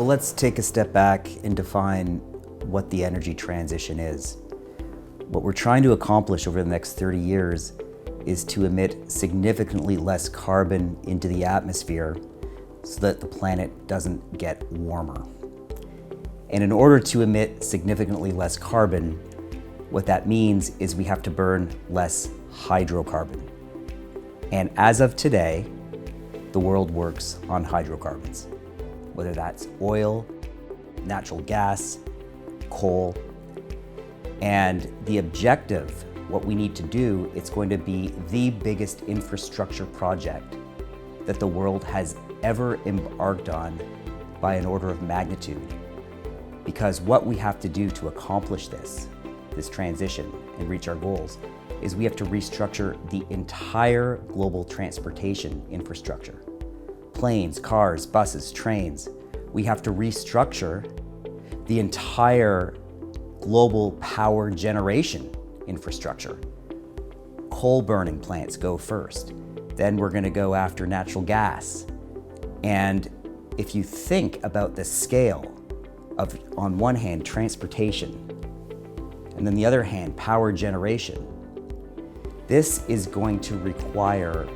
Well, let's take a step back and define what the energy transition is. What we're trying to accomplish over the next 30 years is to emit significantly less carbon into the atmosphere so that the planet doesn't get warmer. And in order to emit significantly less carbon, what that means is we have to burn less hydrocarbon. And as of today, the world works on hydrocarbons, whether that's oil, natural gas, coal. And the objective, what we need to do, it's going to be the biggest infrastructure project that the world has ever embarked on by an order of magnitude. Because what we have to do to accomplish this transition and reach our goals is we have to restructure the entire global transportation infrastructure. Planes, cars, buses, trains. We have to restructure the entire global power generation infrastructure. Coal burning plants go first. Then we're going to go after natural gas. And if you think about the scale of, on one hand, transportation, and then the other hand, power generation, this is going to require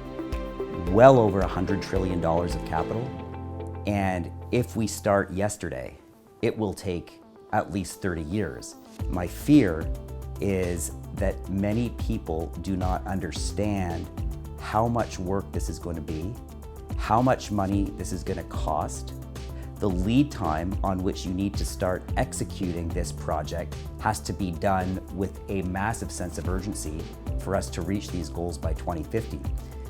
well over $100 trillion of capital. And if we start yesterday, it will take at least 30 years. My fear is that many people do not understand how much work this is going to be, how much money this is going to cost. The lead time on which you need to start executing this project has to be done with a massive sense of urgency for us to reach these goals by 2050.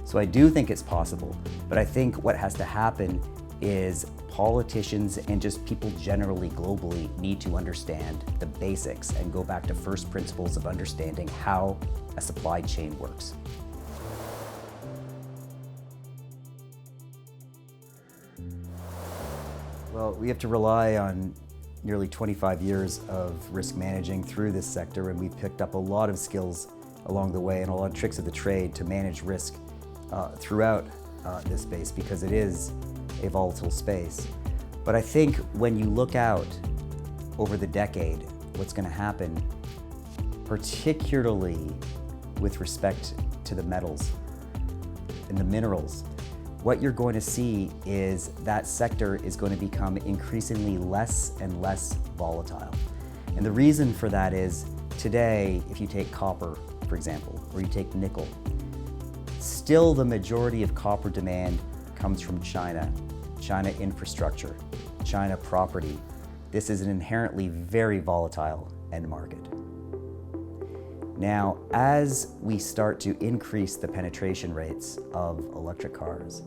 So I do think it's possible, but I think what has to happen is politicians and just people generally globally need to understand the basics and go back to first principles of understanding how a supply chain works. Well, we have to rely on nearly 25 years of risk managing through this sector, and we've picked up a lot of skills along the way and a lot of tricks of the trade to manage risk throughout this space, because it is a volatile space. But I think when you look out over the decade, what's going to happen, particularly with respect to the metals and the minerals, what you're going to see is that sector is going to become increasingly less and less volatile. And the reason for that is today, if you take copper, for example, or you take nickel, still the majority of copper demand comes from China, China infrastructure, China property. This is an inherently very volatile end market. Now, as we start to increase the penetration rates of electric cars,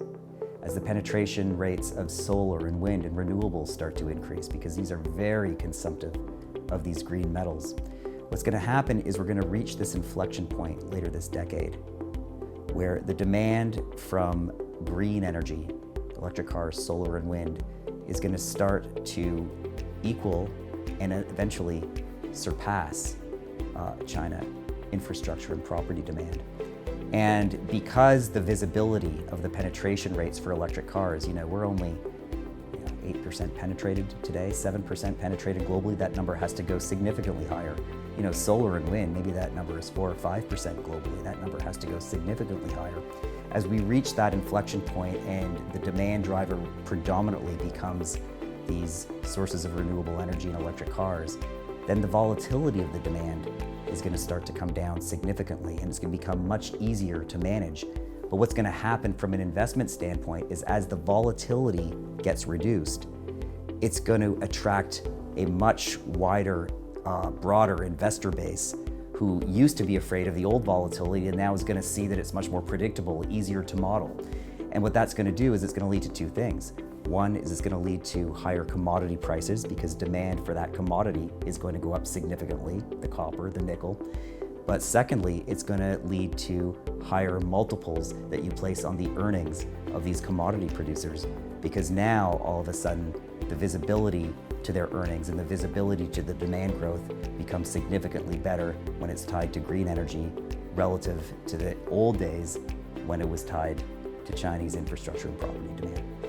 as the penetration rates of solar and wind and renewables start to increase, because these are very consumptive of these green metals, what's going to happen is we're going to reach this inflection point later this decade, where the demand from green energy, electric cars, solar and wind, is going to start to equal and eventually surpass China infrastructure and property demand. And because the visibility of the penetration rates for electric cars, we're only 8% penetrated today, 7% penetrated globally. That number has to go significantly higher. Solar and wind, maybe that number is 4 or 5% globally. That number has to go significantly higher. As we reach that inflection point and the demand driver predominantly becomes these sources of renewable energy and electric cars, then the volatility of the demand is going to start to come down significantly, and it's going to become much easier to manage. But what's going to happen from an investment standpoint is as the volatility gets reduced, it's going to attract a much wider, broader investor base who used to be afraid of the old volatility and now is going to see that it's much more predictable, easier to model. And what that's going to do is it's going to lead to two things. One is it's going to lead to higher commodity prices because demand for that commodity is going to go up significantly, the copper, the nickel. But secondly, it's going to lead to higher multiples that you place on the earnings of these commodity producers, because now all of a sudden the visibility to their earnings and the visibility to the demand growth becomes significantly better when it's tied to green energy relative to the old days when it was tied to Chinese infrastructure and property demand.